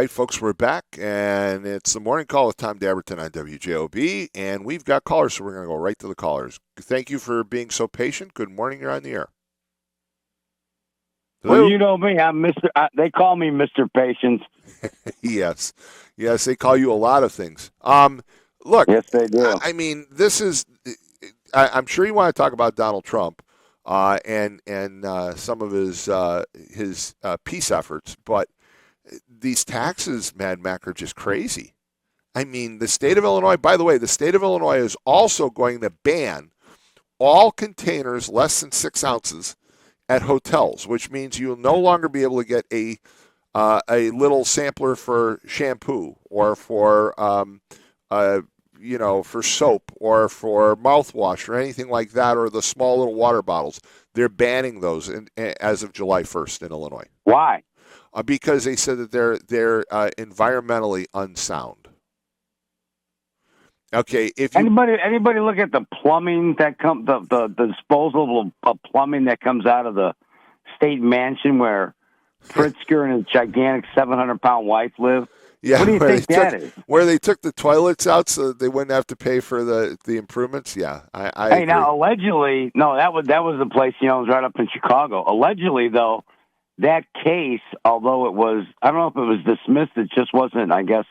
right, folks, we're back, and it's the morning call with Tom Dabertin on WJOB, and we've got callers, so we're going to go right to the callers. Thank you for being so patient. Good morning. You're on the air. Hello? Well, you know me. I'm Mr. They call me Mr. Patience. Yes, they call you a lot of things. Look, yes, they do. I mean, this is. I'm sure you want to talk about Donald Trump and some of his peace efforts, but these taxes, Mad Mac, are just crazy. I mean, the state of Illinois, by the way, the state of Illinois is also going to ban all containers less than 6 ounces at hotels, which means you'll no longer be able to get a little sampler for shampoo or for for soap or for mouthwash or anything like that, or the small little water bottles. They're banning those as of July 1st in Illinois. Why? Because they said that they're environmentally unsound. Okay, if anybody look at the plumbing that the disposal of plumbing that comes out of the state mansion where Pritzker and his gigantic 700-pound wife live? Yeah, what do you think that is? Where they took the toilets out so that they wouldn't have to pay for the improvements? Yeah, I Hey, agree. now, allegedly, no, that was the place, it was right up in Chicago. Allegedly, though, that case, although it was, I don't know if it was dismissed, it just wasn't, I guess,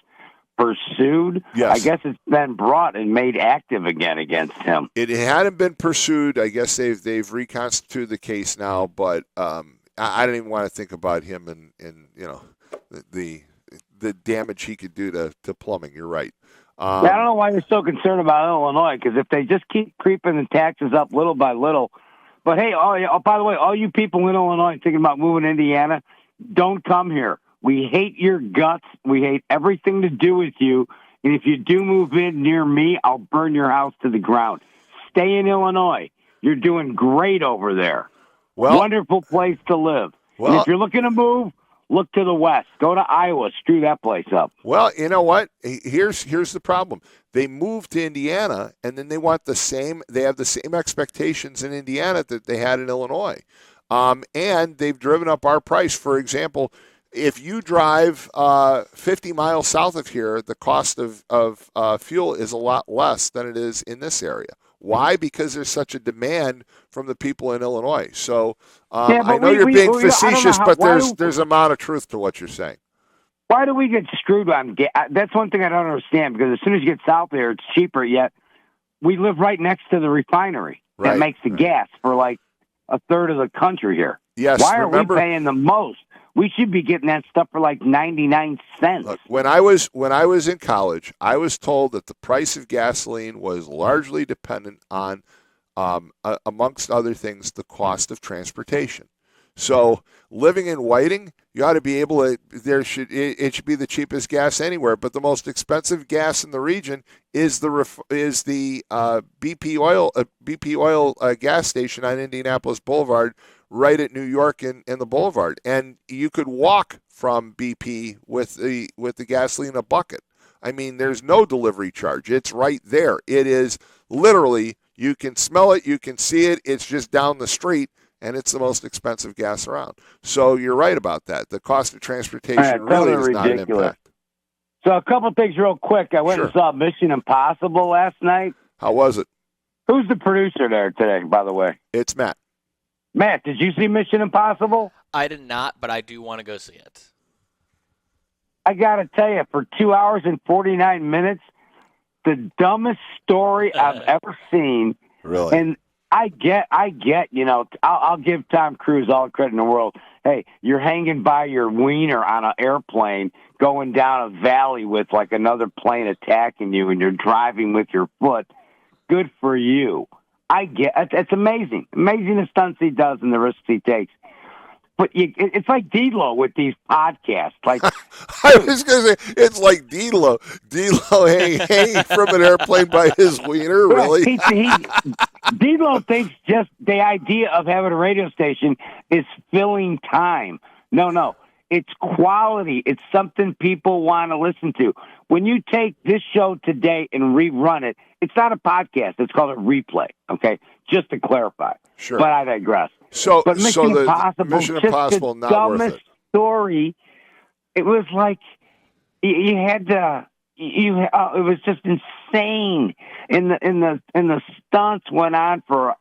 pursued. Yes. I guess it's been brought and made active again against him. It hadn't been pursued. I guess they've reconstituted the case now, but I don't even want to think about him and the damage he could do to plumbing. You're right. I don't know why you're so concerned about Illinois, because if they just keep creeping the taxes up little by little. But hey, by the way, all you people in Illinois thinking about moving to Indiana, don't come here. We hate your guts. We hate everything to do with you. And if you do move in near me, I'll burn your house to the ground. Stay in Illinois. You're doing great over there. Well, wonderful place to live. Well, and if you're looking to move, look to the west. Go to Iowa. Screw that place up. Well, you know what? Here's the problem. They moved to Indiana, and then they want the same. They have the same expectations in Indiana that they had in Illinois, and they've driven up our price. For example, if you drive 50 miles south of here, the cost of fuel is a lot less than it is in this area. Why? Because there's such a demand from the people in Illinois. So I know you're being facetious, but there's an amount of truth to what you're saying. Why do we get screwed on gas? That's one thing I don't understand, because as soon as you get south there, it's cheaper, yet we live right next to the refinery that makes the gas for like a third of the country here. Yes, why are we paying the most? We should be getting that stuff for like 99 cents. Look, when I was in college, I was told that the price of gasoline was largely dependent on, amongst other things, the cost of transportation. So living in Whiting, you ought to be able to. It should be the cheapest gas anywhere, but the most expensive gas in the region is the BP oil gas station on Indianapolis Boulevard, right at New York and the Boulevard, and you could walk from BP with the gasoline in a bucket. I mean, there's no delivery charge. It's right there. It is literally, you can smell it, you can see it. It's just down the street, and it's the most expensive gas around. So you're right about that. The cost of transportation really is not an impact. So a couple things real quick. I went and saw Mission Impossible last night. How was it? Who's the producer there today, by the way? It's Matt. Matt, did you see Mission Impossible? I did not, but I do want to go see it. I got to tell you, for 2 hours and 49 minutes, the dumbest story I've ever seen. Really? And I get, I'll give Tom Cruise all the credit in the world. Hey, you're hanging by your wiener on an airplane going down a valley with like another plane attacking you, and you're driving with your foot. Good for you. I get it's amazing. Amazing the stunts he does and the risks he takes. But it's like D-Lo with these podcasts. Like I was going to say, it's like D-Lo. D-Lo hanging from an airplane by his wiener, really? D-Lo thinks just the idea of having a radio station is filling time. No. It's quality. It's something people want to listen to. When you take this show today and rerun it, it's not a podcast. It's called a replay, okay? Just to clarify. Sure. But I digress. But Mission Impossible, Mission Impossible, the not worth dumbest it. Story. It was like you had to. It was just insane. In the stunts went on for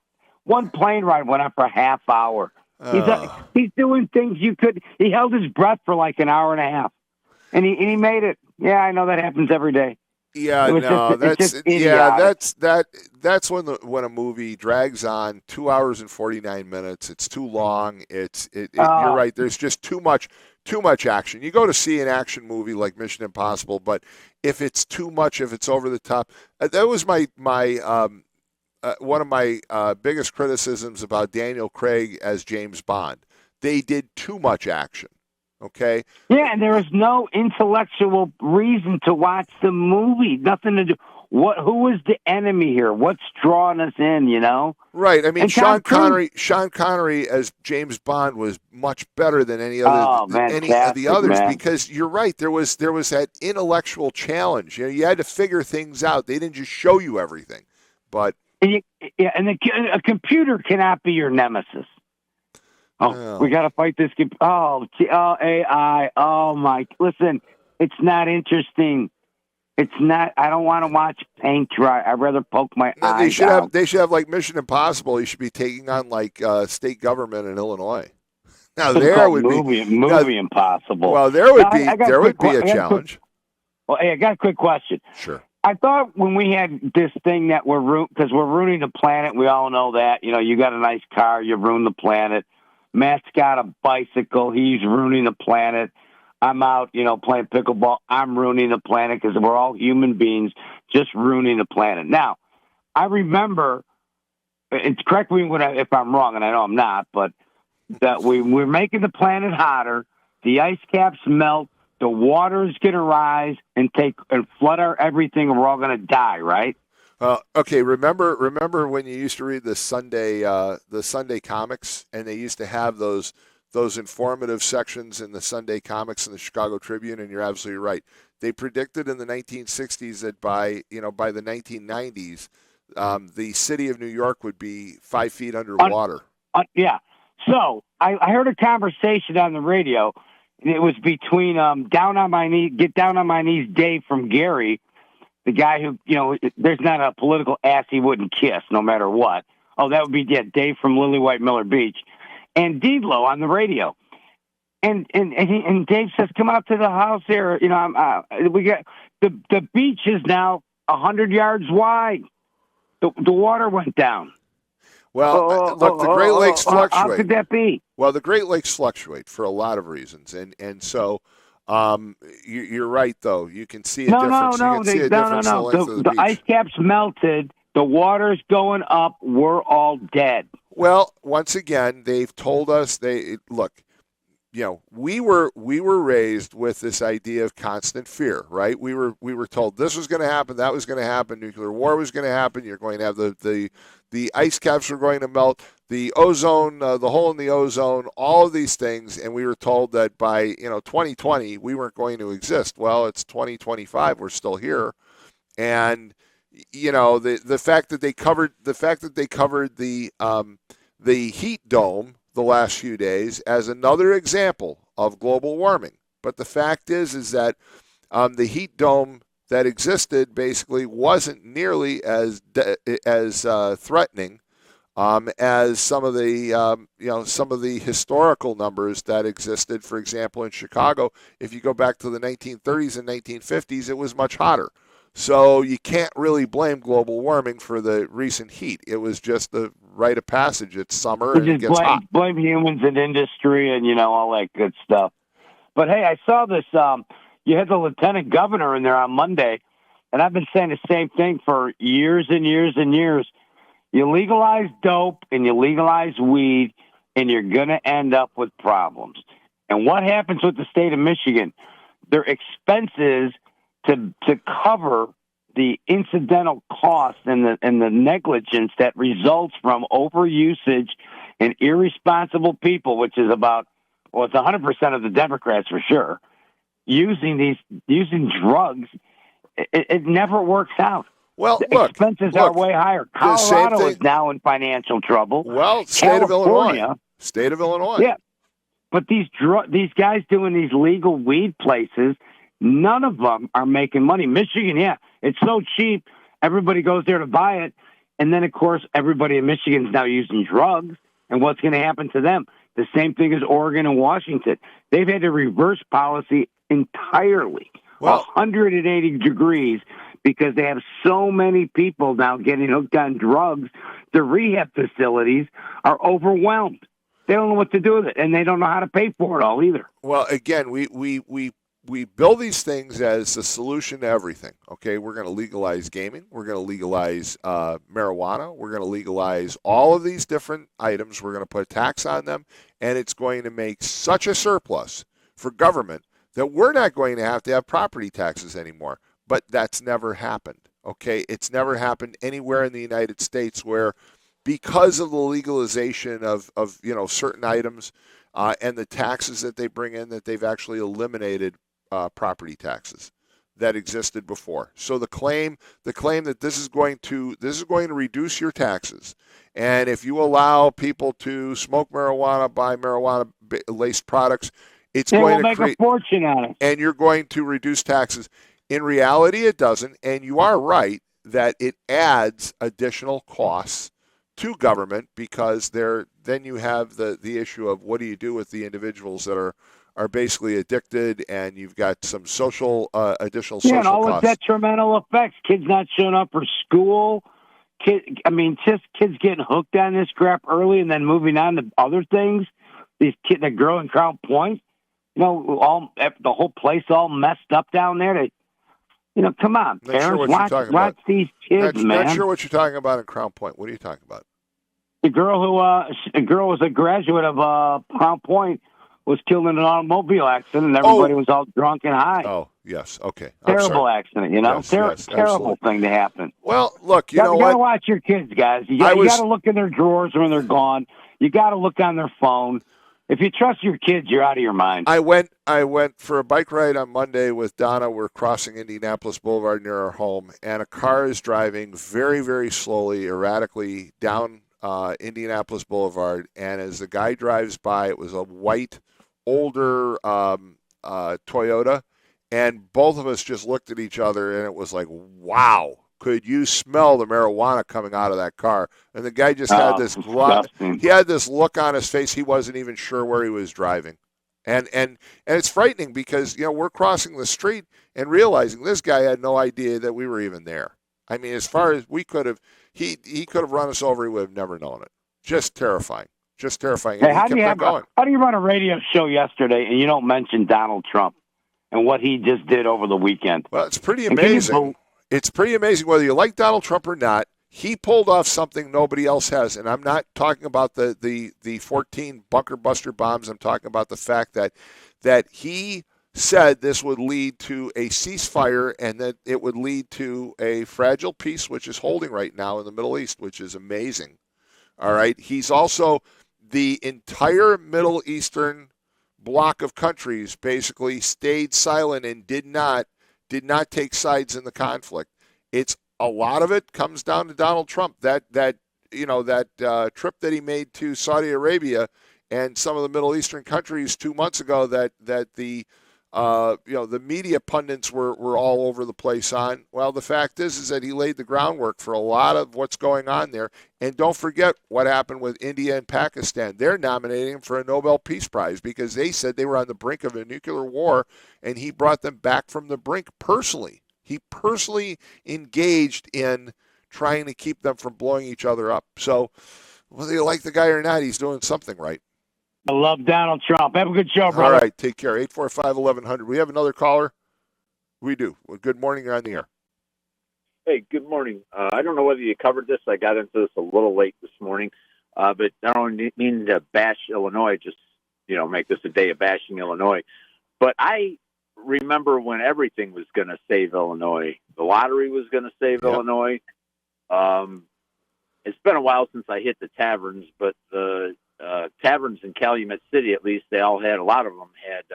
one plane ride went on for a half hour. Oh. He's doing things you could. He held his breath for like an hour and a half, and he made it. Yeah, I know that happens every day. Yeah, no, It's just idiotic. that's when a movie drags on 2 hours and 49 minutes. It's too long. You're Oh, right. There's just too much action. You go to see an action movie like Mission Impossible, but if it's too much, if it's over the top, that was my one of my biggest criticisms about Daniel Craig as James Bond. They did too much action. Okay. yeah, and there was no intellectual reason to watch the movie. Nothing to do. Who is the enemy here? What's drawing us in? You know? Right. I mean, And Tom Cruise. Sean Connery as James Bond was much better than Oh, any of the fantastic, others man. because you're right. There was that intellectual challenge. You had to figure things out. They didn't just show you everything. But And a computer cannot be your nemesis. Oh, we oh, got to fight this. AI. Oh my! Listen, it's not interesting. It's not. I don't want to watch paint dry. I'd rather poke my no, they eyes should have out. they should have like Mission Impossible. You should be taking on like state government in Illinois. Now It's there called would be now, movie impossible. well there would I be got a there would quick. be a I got a quick. challenge. Well, hey, I got a quick question. Sure. I thought when we had this thing that because we're ruining the planet. We all know that. You know, you got a nice car, you ruin the planet. Matt's got a bicycle, he's ruining the planet. I'm out, playing pickleball. I'm ruining the planet because we're all human beings just ruining the planet. Now, I remember, it's correct me if I'm wrong, and I know I'm not, but that we're making the planet hotter. The ice caps melt. The water is going to rise and flood our everything, and we're all going to die, right? Okay, remember when you used to read the Sunday comics, and they used to have those informative sections in the Sunday comics in the Chicago Tribune, and you're absolutely right. They predicted in the 1960s that by the 1990s, the city of New York would be 5 feet underwater. Yeah. So I heard a conversation on the radio, and it was between Get Down on My Knees Dave from Gary, the guy who, there's not a political ass he wouldn't kiss no matter what. Oh, that would be Dave from Lily White Miller Beach, and Deedlo on the radio. And Dave says, "Come out to the house here. We got the beach is now 100 yards wide. The water went down." Well, look, the Great Lakes fluctuate. How could that be? Well, the Great Lakes fluctuate for a lot of reasons, and so you're right. Though you can see a difference. You can see a difference in the length of the beach. The ice caps melted. The water's going up. We're all dead. Well, once again, they've told us look. We were raised with this idea of constant fear, right? We were told this was going to happen, that was going to happen, nuclear war was going to happen. You're going to have the ice caps were going to melt, the ozone, the hole in the ozone, all of these things, and we were told that by 2020 we weren't going to exist. Well, it's 2025, we're still here, and the fact that they covered the heat dome the last few days as another example of global warming. But the fact is that the heat dome that existed basically wasn't nearly as threatening as some of the historical numbers that existed. For example, in Chicago, if you go back to the 1930s and 1950s, it was much hotter. So you can't really blame global warming for the recent heat. It was just the rite of passage. It's summer and it gets hot. Blame humans and industry and all that good stuff. But hey, I saw this. You had the lieutenant governor in there on Monday, and I've been saying the same thing for years and years and years. You legalize dope and you legalize weed, and you're going to end up with problems. And what happens with the state of Michigan? Their expenses to cover the incidental costs and the negligence that results from overusage and irresponsible people, which is it's 100% of the Democrats for sure, using drugs. It never works out. Well, expenses are way higher. Colorado is now in financial trouble. Well, state of Illinois. Yeah, but these guys doing these legal weed places, None of them are making money. Michigan, yeah, it's so cheap. Everybody goes there to buy it. And then, of course, everybody in Michigan is now using drugs. And what's going to happen to them? The same thing as Oregon and Washington. They've had to reverse policy entirely, 180 degrees, because they have so many people now getting hooked on drugs. The rehab facilities are overwhelmed. They don't know what to do with it, and they don't know how to pay for it all either. Well, again, we build these things as a solution to everything. Okay, we're going to legalize gaming. We're going to legalize marijuana. We're going to legalize all of these different items. We're going to put a tax on them, and it's going to make such a surplus for government that we're not going to have property taxes anymore. But that's never happened. Okay, it's never happened anywhere in the United States where, because of the legalization of certain items and the taxes that they bring in, that they've actually eliminated property taxes that existed before. So the claim that this is going to reduce your taxes, and if you allow people to smoke marijuana, buy marijuana-laced products, it's going to make a fortune on it, and you're going to reduce taxes. In reality, it doesn't, and you are right that it adds additional costs to government, because then you have the issue of what do you do with the individuals that are basically addicted, and you've got some additional social and all costs. the detrimental effects. Kids not showing up for school. Kids getting hooked on this crap early and then moving on to other things. These kids that grow in Crown Point, the whole place all messed up down there. Come on, parents, watch these kids, man. Not sure what you're talking about in Crown Point. What are you talking about? The girl was a graduate of Crown Point, was killed in an automobile accident, and everybody was all drunk and high. Oh, yes. Okay. Terrible accident, Yes, terrible thing to happen. Well, look, you know what? what? You got to watch your kids, guys. You got to look in their drawers when they're gone. You got to look on their phone. If you trust your kids, you're out of your mind. I went for a bike ride on Monday with Donna. We're crossing Indianapolis Boulevard near our home, and a car is driving very, very slowly, erratically down Indianapolis Boulevard. And as the guy drives by, it was a white, older Toyota, and both of us just looked at each other, and it was like, wow. Could you smell the marijuana coming out of that car? And the guy just had this he had this look on his face. He wasn't even sure where he was driving. And it's frightening, because we're crossing the street and realizing this guy had no idea that we were even there. I mean, as far as we could have, he could have run us over. He would have never known it. Just terrifying. Just terrifying. Hey, how do you run a radio show yesterday and you don't mention Donald Trump and what he just did over the weekend? Well, it's pretty amazing. It's pretty amazing whether you like Donald Trump or not. He pulled off something nobody else has, and I'm not talking about the 14 bunker buster bombs. I'm talking about the fact that he said this would lead to a ceasefire and that it would lead to a fragile peace, which is holding right now in the Middle East, which is amazing. All right. He's also the entire Middle Eastern bloc of countries basically stayed silent and did not take sides in the conflict. It's a lot of it comes down to Donald Trump. That trip that he made to Saudi Arabia and some of the Middle Eastern countries 2 months ago that the media pundits were all over the place on. Well, the fact is that he laid the groundwork for a lot of what's going on there. And don't forget what happened with India and Pakistan. They're nominating him for a Nobel Peace Prize because they said they were on the brink of a nuclear war, and he brought them back from the brink personally. He personally engaged in trying to keep them from blowing each other up. So whether you like the guy or not, he's doing something right. I love Donald Trump. Have a good show, brother. All right, take care. 845-1100. We have another caller? We do. Well, good morning. You're on the air. Hey, good morning. I don't know whether you covered this. I got into this a little late this morning, but I don't mean to bash Illinois, just, make this a day of bashing Illinois. But I remember when everything was going to save Illinois. The lottery was going to save Illinois. It's been a while since I hit the taverns, but the taverns in Calumet City, at least, a lot of them had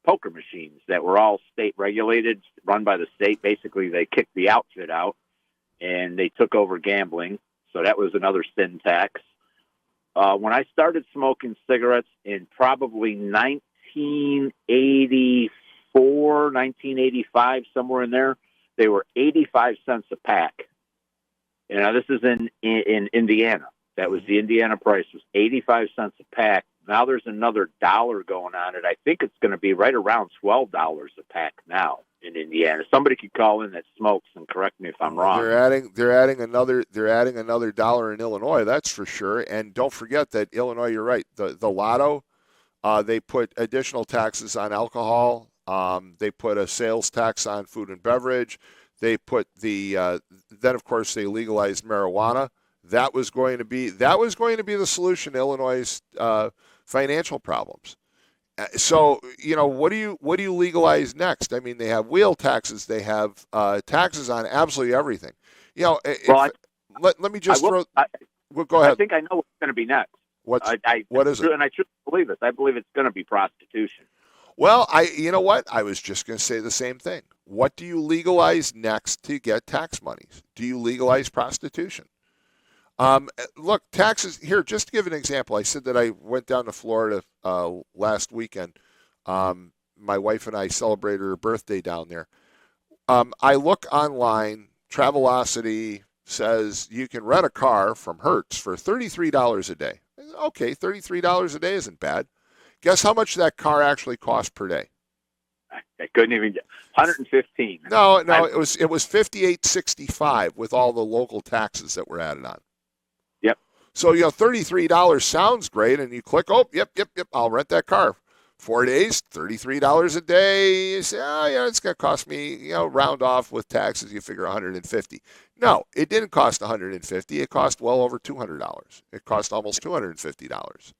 poker machines that were all state regulated, run by the state. Basically, they kicked the outfit out and they took over gambling. So that was another sin tax. When I started smoking cigarettes in probably 1984 1984, 1985, somewhere in there, they were 85 cents a pack. You know, this is in Indiana. That was the Indiana price, was 85 cents a pack. Now there's another $1 going on it. I think it's going to be right around $12 a pack now in Indiana. Somebody could call in that smokes and correct me if I'm wrong. They're adding another dollar in Illinois, that's for sure. And don't forget that Illinois, you're right. The lotto, they put additional taxes on alcohol. They put a sales tax on food and beverage. They put then of course they legalized marijuana. That was going to be the solution to Illinois' financial problems. So, you know, what do you legalize next? I mean, they have wheel taxes, they have taxes on absolutely everything. You know, let me just go ahead. I think I know what's going to be next. What is it? And I truly believe this. I believe it's going to be prostitution. Well, you know what? I was just going to say the same thing. What do you legalize next to get tax monies? Do you legalize prostitution? Look, taxes here, just to give an example, I said that I went down to Florida last weekend. My wife and I celebrated her birthday down there. I look online, Travelocity says you can rent a car from Hertz for $33 a day. Okay, $33 a day isn't bad. Guess how much that car actually cost per day? I couldn't even get 115. No, it was $58.65 with all the local taxes that were added on. Yep. So, you know, $33 sounds great, and you click, oh, yep, I'll rent that car. 4 days, $33 a day. You say, oh, yeah, it's going to cost me, you know, round off with taxes, you figure $150. No, it didn't cost $150. It cost well over $200. It cost almost $250.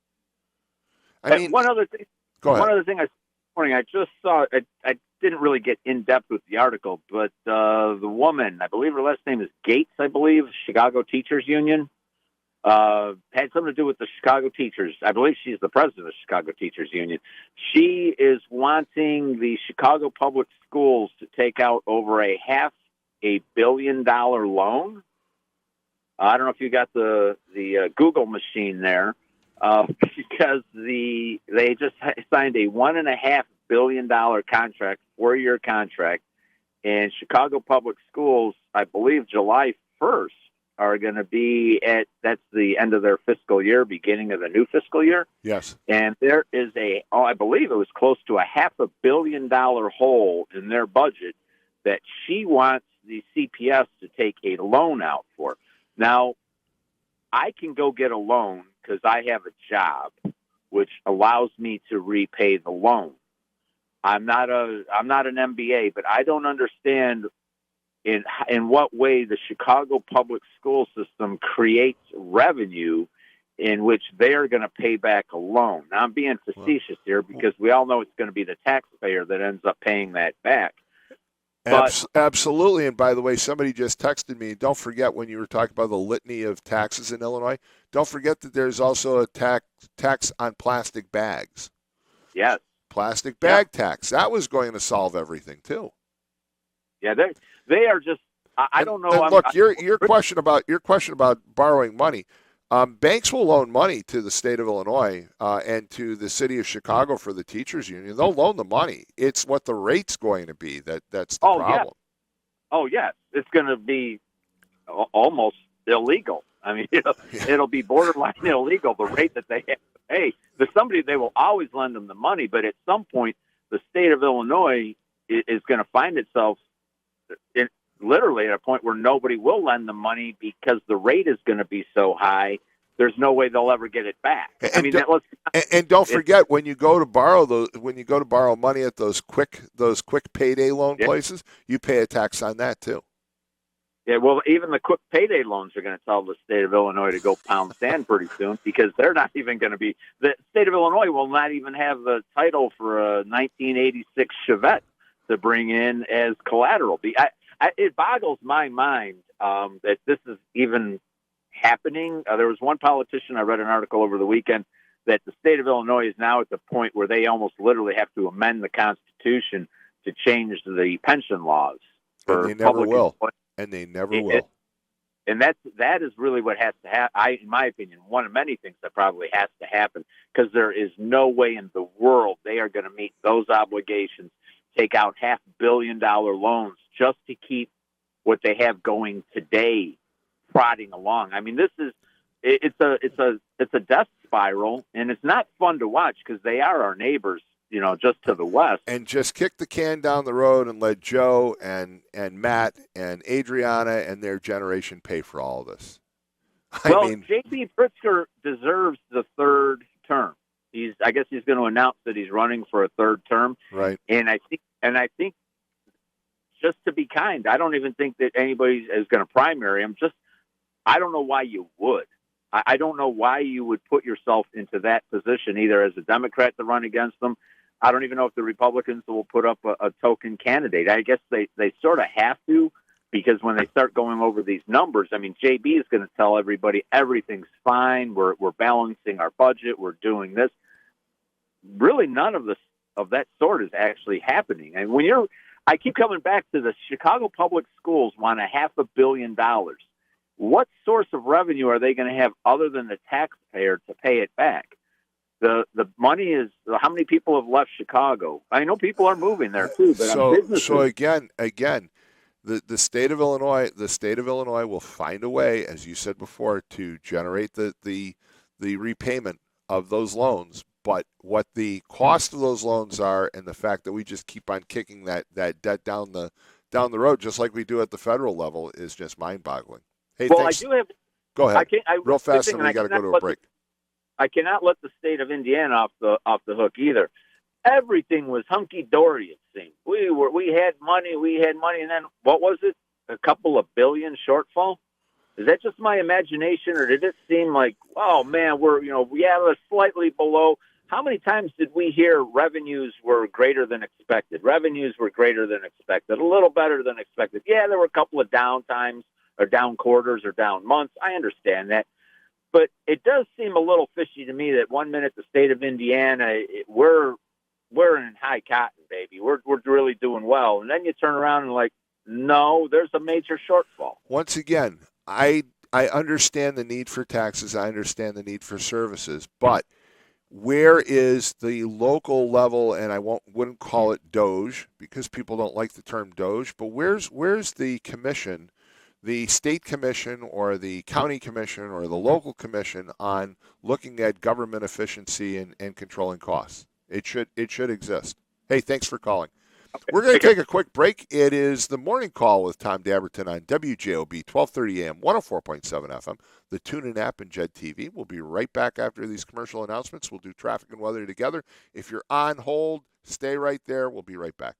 I mean, one other thing. Go ahead. One other thing I morning, I just saw. I didn't really get in depth with the article, but the woman, I believe her last name is Gates. I believe Chicago Teachers Union had something to do with the Chicago teachers. I believe she's the president of the Chicago Teachers Union. She is wanting the Chicago public schools to take out over $500 million loan. I don't know if you got the Google machine there. Because they just signed a $1.5 billion contract, 4-year contract, and Chicago Public Schools, I believe July 1st, are going to be that's the end of their fiscal year, beginning of the new fiscal year. Yes. And there is I believe it was close to $500 million hole in their budget that she wants the CPS to take a loan out for. Now, I can go get a loan because I have a job, which allows me to repay the loan. I'm not an MBA, but I don't understand in what way the Chicago public school system creates revenue in which they're going to pay back a loan. Now, I'm being facetious here because we all know it's going to be the taxpayer that ends up paying that back. Absolutely. And by the way, somebody just texted me, don't forget when you were talking about the litany of taxes in Illinois, don't forget that there's also a tax on plastic bags. Yes. Plastic bag tax. That was going to solve everything too. Yeah, they are just I don't know. And look, your question about borrowing money. Banks will loan money to the state of Illinois and to the city of Chicago for the teachers union. They'll loan the money. It's what the rate's going to be that's the problem. Yeah. Oh, yes. It's going to be almost illegal. I mean, it'll be borderline illegal, the rate that they have to pay. They will always lend them the money, but at some point, the state of Illinois is going to find itself literally at a point where nobody will lend them money because the rate is going to be so high. There's no way they'll ever get it back. And don't forget when you go to borrow money at those quick payday loan places, you pay a tax on that too. Yeah, well, even the quick payday loans are going to tell the state of Illinois to go pound sand pretty soon because they're not even going to be. The state of Illinois will not even have the title for a 1986 Chevette to bring in as collateral. It boggles my mind that this is even happening. There was one politician, I read an article over the weekend, that the state of Illinois is now at the point where they almost literally have to amend the Constitution to change the pension laws. And they never will. And they never will. And that is really what has to happen. In my opinion, one of many things that probably has to happen because there is no way in the world they are going to meet those obligations take out $500 million loans just to keep what they have going today prodding along. I mean, it's a death spiral, and it's not fun to watch because they are our neighbors, just to the west. And just kick the can down the road and let Joe and Matt and Adriana and their generation pay for all of this. J.B. Pritzker deserves the third term. I guess he's going to announce that he's running for a third term. Right. And I think just to be kind, I don't even think that anybody is going to primary him. I don't know why you would. I don't know why you would put yourself into that position, either as a Democrat to run against them. I don't even know if the Republicans will put up a token candidate. I guess they sort of have to, because when they start going over these numbers, I mean, JB is going to tell everybody everything's fine. We're balancing our budget. We're doing this. Really, none of that sort is actually happening. And I keep coming back to the Chicago Public Schools want $500 million. What source of revenue are they going to have other than the taxpayer to pay it back? The money is, how many people have left Chicago? I know people are moving there too, but so again, the state of Illinois will find a way, as you said before, to generate the repayment of those loans. But what the cost of those loans are, and the fact that we just keep on kicking that debt down the road, just like we do at the federal level, is just mind-boggling. Hey, thanks. Go ahead. Real fast, and we got to go to a break. I cannot let the state of Indiana off the hook either. Everything was hunky dory. It seemed we had money, and then what was it? A couple of billion shortfall. Is that just my imagination, or did it seem like, oh man, we're slightly below? How many times did we hear revenues were greater than expected? Revenues were greater than expected, a little better than expected. Yeah, there were a couple of down times, or down quarters, or down months. I understand that. But it does seem a little fishy to me that 1 minute the state of Indiana, we're in high cotton, baby. We're really doing well. And then you turn around and like, no, there's a major shortfall. Once again, I understand the need for taxes. I understand the need for services. But where is the local level, and I wouldn't call it Doge because people don't like the term Doge, but where's the commission, the state commission or the county commission or the local commission on looking at government efficiency and controlling costs? It should exist. Hey, thanks for calling. We're going to take a quick break. It is the morning call with Tom Dabertin on WJOB, 1230 AM, 104.7 FM, the TuneIn app, and JED TV. We'll be right back after these commercial announcements. We'll do traffic and weather together. If you're on hold, stay right there. We'll be right back.